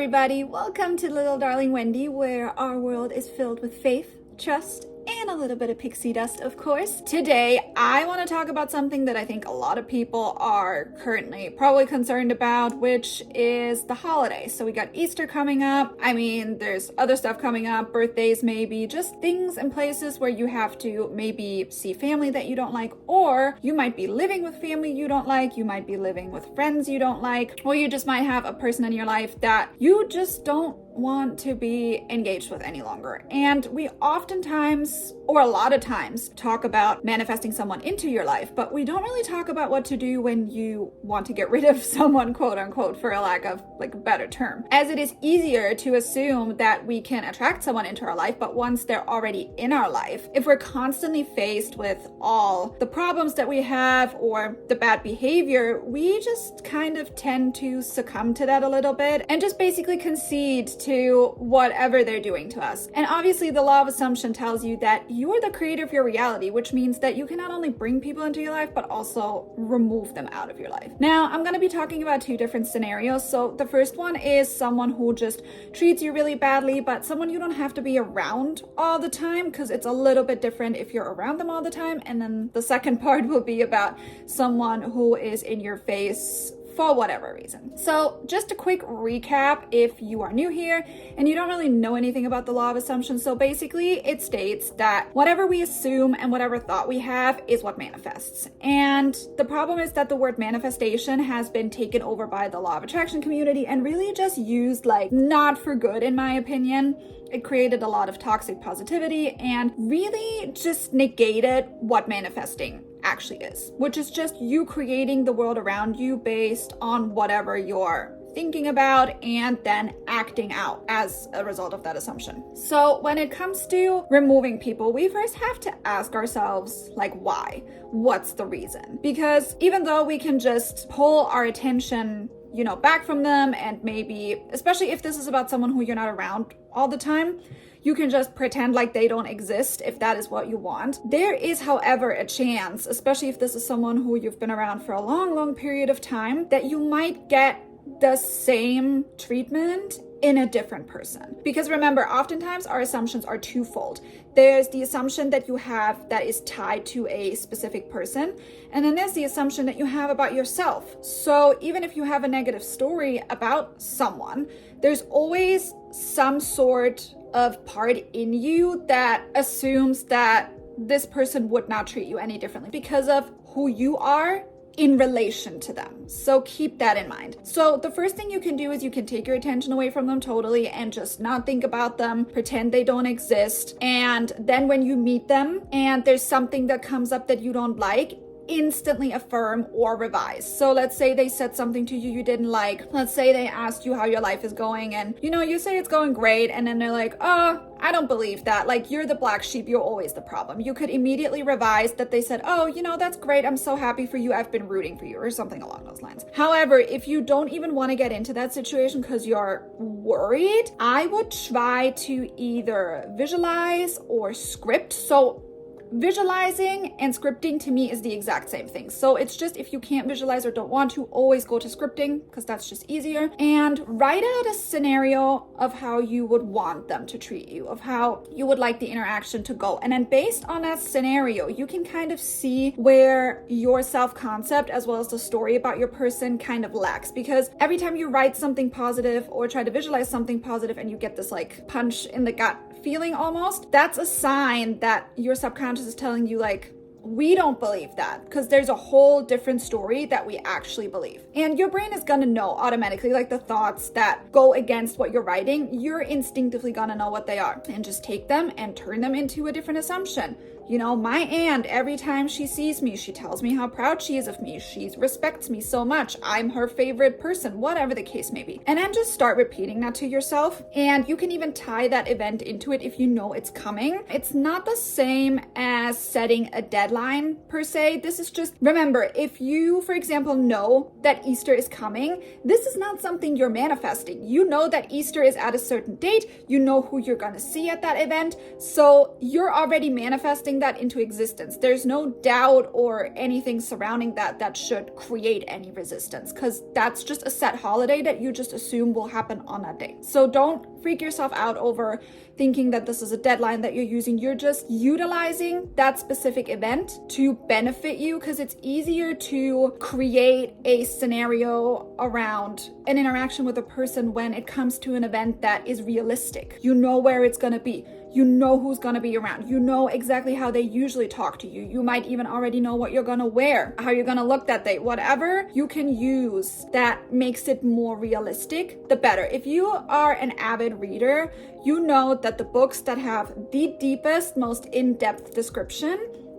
everybody. Welcome to Little Darling Wendy, where our world is filled with faith, trust, and a little bit of pixie dust, of course. Today, I want to talk about something that I think a lot of people are currently probably concerned about, which is the holidays. So we got Easter coming up. I mean, there's other stuff coming up, birthdays maybe, just things and places where you have to maybe see family that you don't like, or you might be living with family you don't like, you might be living with friends you don't like, or you just might have a person in your life that you just don't want to be engaged with any longer. And we oftentimes, or a lot of times, talk about manifesting someone into your life, but we don't really talk about what to do when you want to get rid of someone, quote unquote, for a lack of like a better term. As it is easier to assume that we can attract someone into our life, but once they're already in our life, if we're constantly faced with all the problems that we have or the bad behavior, we just kind of tend to succumb to that a little bit and just basically concede to whatever they're doing to us. And obviously the law of assumption tells you that you are the creator of your reality, which means that you can not only bring people into your life, but also remove them out of your life. Now, I'm going to be talking about two different scenarios. So the first one is someone who just treats you really badly, but someone you don't have to be around all the time, because it's a little bit different if you're around them all the time. And then the second part will be about someone who is in your face for whatever reason. So just a quick recap if you are new here and you don't really know anything about the law of assumption. So basically it states that whatever we assume and whatever thought we have is what manifests. And the problem is that the word manifestation has been taken over by the law of attraction community and really just used like not for good, in my opinion. It created a lot of toxic positivity and really just negated what manifesting actually is, which is just you creating the world around you based on whatever you're thinking about and then acting out as a result of that assumption. So when it comes to removing people, we first have to ask ourselves, like, why? What's the reason? Because even though we can just pull our attention back from them, and maybe, especially if this is about someone who you're not around all the time, you can just pretend like they don't exist if that is what you want. There is, however, a chance, especially if this is someone who you've been around for a long, long period of time, that you might get the same treatment in a different person. Because remember, oftentimes our assumptions are twofold. There's the assumption that you have that is tied to a specific person, and then there's the assumption that you have about yourself. So even if you have a negative story about someone, there's always some sort of part in you that assumes that this person would not treat you any differently because of who you are in relation to them. So keep that in mind. So the first thing you can do is you can take your attention away from them totally and just not think about them, pretend they don't exist. And then when you meet them and there's something that comes up that you don't like, instantly affirm or revise. So let's say they said something to you you didn't like. Let's say they asked you how your life is going and you say it's going great, and then they're like, oh, I don't believe that. Like, you're the black sheep, you're always the problem. You could immediately revise that they said, oh, that's great, I'm so happy for you, I've been rooting for you, or something along those lines. However, if you don't even want to get into that situation because you're worried, I would try to either visualize or script. So visualizing and scripting to me is the exact same thing. So it's just, if you can't visualize or don't want to, always go to scripting because that's just easier, and write out a scenario of how you would want them to treat you, of how you would like the interaction to go. And then based on that scenario, you can kind of see where your self-concept as well as the story about your person kind of lacks, because every time you write something positive or try to visualize something positive and you get this like punch in the gut feeling almost, that's a sign that your subconscious is telling you like, we don't believe that, because there's a whole different story that we actually believe. And your brain is gonna know automatically, like the thoughts that go against what you're writing, you're instinctively gonna know what they are, and just take them and turn them into a different assumption. My aunt, every time she sees me, she tells me how proud she is of me. She respects me so much. I'm her favorite person, whatever the case may be. And then just start repeating that to yourself. And you can even tie that event into it if you know it's coming. It's not the same as setting a deadline per se. This is just, remember, if you, for example, know that Easter is coming, this is not something you're manifesting. You know that Easter is at a certain date. You know who you're going to see at that event. So you're already manifesting manifesting that into existence. There's no doubt or anything surrounding that should create any resistance, because that's just a set holiday that you just assume will happen on that day. So don't freak yourself out over thinking that this is a deadline that you're using. You're just utilizing that specific event to benefit you, because it's easier to create a scenario around an interaction with a person when it comes to an event that is realistic. You know where it's going to be. You know who's going to be around. You know exactly how they usually talk to you. You might even already know what you're going to wear, how you're going to look that day. Whatever you can use that makes it more realistic, the better. If you are an avid reader, you know that the books that have the deepest, most in-depth description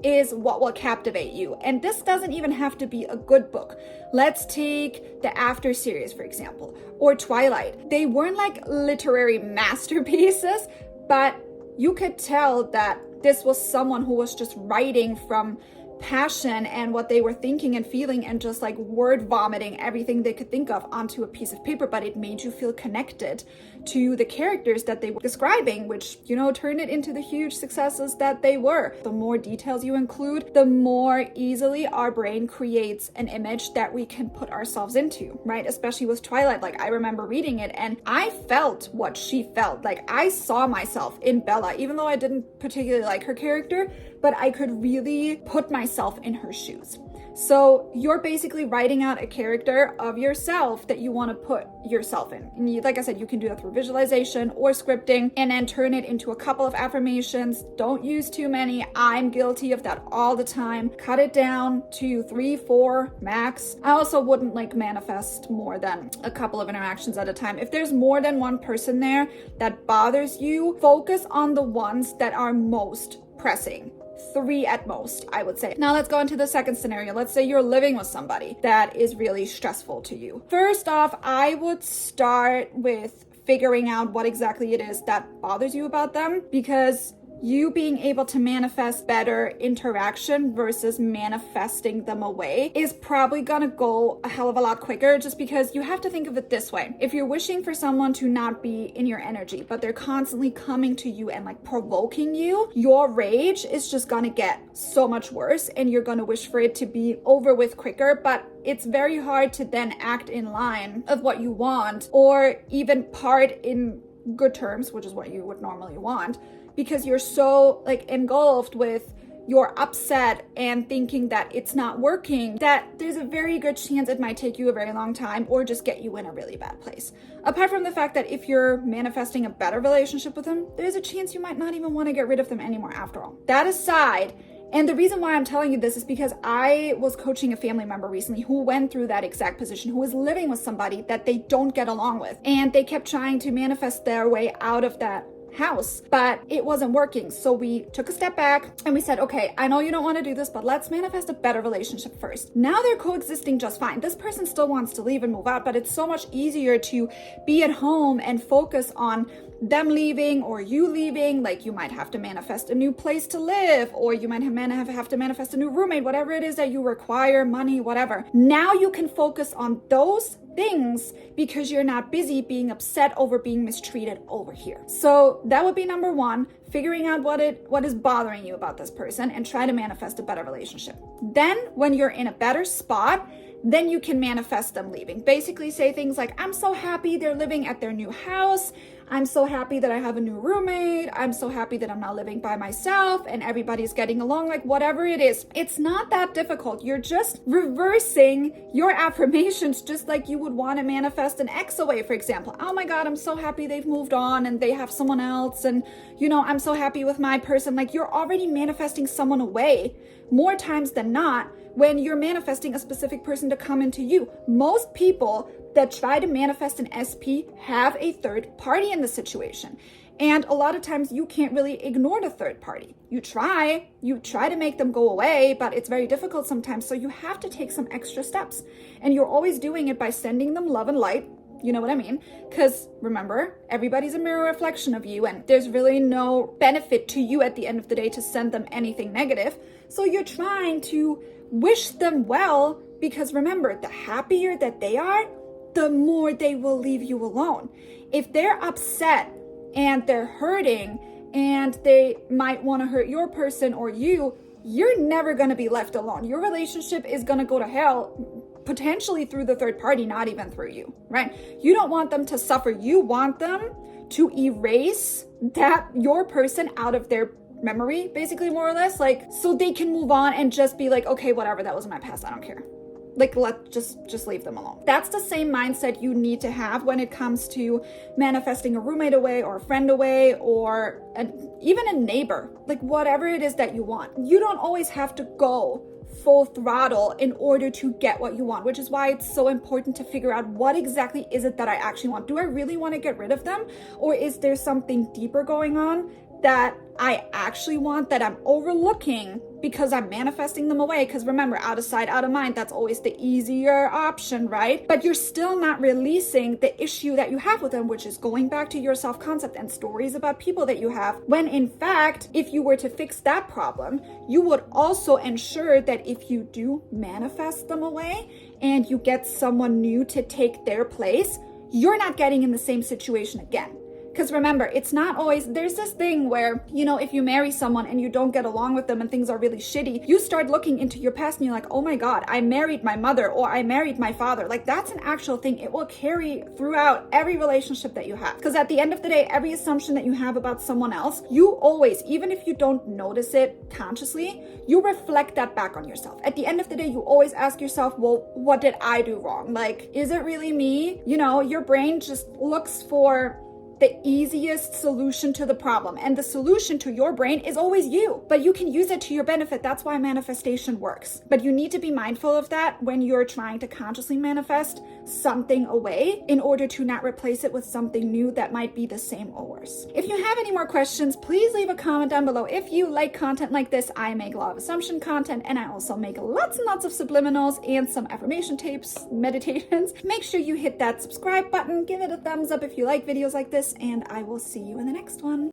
is what will captivate you. And this doesn't even have to be a good book. Let's take the After series, for example, or Twilight. They weren't like literary masterpieces, but you could tell that this was someone who was just writing from passion and what they were thinking and feeling, and just like word vomiting everything they could think of onto a piece of paper, but it made you feel connected to the characters that they were describing, which, you know, turned it into the huge successes that they were. The more details you include, the more easily our brain creates an image that we can put ourselves into, right? Especially with Twilight. Like, I remember reading it and I felt what she felt. Like, I saw myself in Bella, even though I didn't particularly like her character, but I could really put myself in her shoes. So you're basically writing out a character of yourself that you want to put yourself in. And you, like I said, you can do that through visualization or scripting, and then turn it into a couple of affirmations. Don't use too many. I'm guilty of that all the time. Cut it down to 3, 4 max. I also wouldn't like manifest more than a couple of interactions at a time. If there's more than one person there that bothers you, focus on the ones that are most pressing. 3 at most, I would say. Now let's go into the second scenario. Let's say you're living with somebody that is really stressful to you. First off, I would start with figuring out what exactly it is that bothers you about them, because you being able to manifest better interaction versus manifesting them away is probably gonna go a hell of a lot quicker, just because you have to think of it this way. If you're wishing for someone to not be in your energy, but they're constantly coming to you and like provoking you, your rage is just gonna get so much worse, and you're gonna wish for it to be over with quicker. But it's very hard to then act in line of what you want, or even part in good terms, which is what you would normally want, because you're so like engulfed with your upset and thinking that it's not working, that there's a very good chance it might take you a very long time or just get you in a really bad place. Apart from the fact that if you're manifesting a better relationship with them, there's a chance you might not even want to get rid of them anymore after all. That aside, and the reason why I'm telling you this is because I was coaching a family member recently who went through that exact position, who was living with somebody that they don't get along with, and they kept trying to manifest their way out of that house, but it wasn't working. So we took a step back and we said, okay, I know you don't want to do this, but let's manifest a better relationship first. Now they're coexisting just fine. This person still wants to leave and move out, but it's so much easier to be at home and focus on them leaving or you leaving. Like, you might have to manifest a new place to live, or you might have to manifest a new roommate, whatever it is that you require, money, whatever. Now you can focus on those things because you're not busy being upset over being mistreated over here. So that would be number one, figuring out what is bothering you about this person and try to manifest a better relationship. Then when you're in a better spot, then you can manifest them leaving. Basically say things like, I'm so happy they're living at their new house. I'm so happy that I have a new roommate. I'm so happy that I'm not living by myself and everybody's getting along. Like, whatever it is, it's not that difficult. You're just reversing your affirmations, just like you would want to manifest an ex away, for example. Oh my God, I'm so happy they've moved on and they have someone else. And, you know, I'm so happy with my person. Like, you're already manifesting someone away more times than not when you're manifesting a specific person to come into you. Most people that try to manifest an SP have a third party in the situation. And a lot of times you can't really ignore the third party. You try to make them go away, but it's very difficult sometimes. So you have to take some extra steps. And you're always doing it by sending them love and light. You know what I mean? Because remember, everybody's a mirror reflection of you, and there's really no benefit to you at the end of the day to send them anything negative. So you're trying to wish them well, because remember, the happier that they are, the more they will leave you alone. If they're upset and they're hurting and they might want to hurt your person or you're never going to be left alone. Your relationship is going to go to hell, potentially through the third party, not even through you, right? You don't want them to suffer. You want them to erase your person out of their memory, basically, more or less, like, so they can move on and just be like, okay, whatever, that was my past, I don't care. Like, just leave them alone. That's the same mindset you need to have when it comes to manifesting a roommate away or a friend away or even a neighbor, like whatever it is that you want. You don't always have to go full throttle in order to get what you want, which is why it's so important to figure out what exactly is it that I actually want. Do I really want to get rid of them? Or is there something deeper going on that I actually want that I'm overlooking because I'm manifesting them away? Because remember, out of sight, out of mind, that's always the easier option, right? But you're still not releasing the issue that you have with them, which is going back to your self-concept and stories about people that you have, when in fact, if you were to fix that problem, you would also ensure that if you do manifest them away and you get someone new to take their place, you're not getting in the same situation again. Because remember, it's not always, there's this thing where, if you marry someone and you don't get along with them and things are really shitty, you start looking into your past and you're like, oh my God, I married my mother or I married my father. Like, that's an actual thing. It will carry throughout every relationship that you have. Because at the end of the day, every assumption that you have about someone else, you always, even if you don't notice it consciously, you reflect that back on yourself. At the end of the day, you always ask yourself, well, what did I do wrong? Like, is it really me? Your brain just looks for the easiest solution to the problem. And the solution to your brain is always you, but you can use it to your benefit. That's why manifestation works. But you need to be mindful of that when you're trying to consciously manifest something away in order to not replace it with something new that might be the same or worse. If you have any more questions, please leave a comment down below. If you like content like this, I make law of assumption content, and I also make lots and lots of subliminals and some affirmation tapes, meditations. Make sure you hit that subscribe button, give it a thumbs up if you like videos like this, and I will see you in the next one.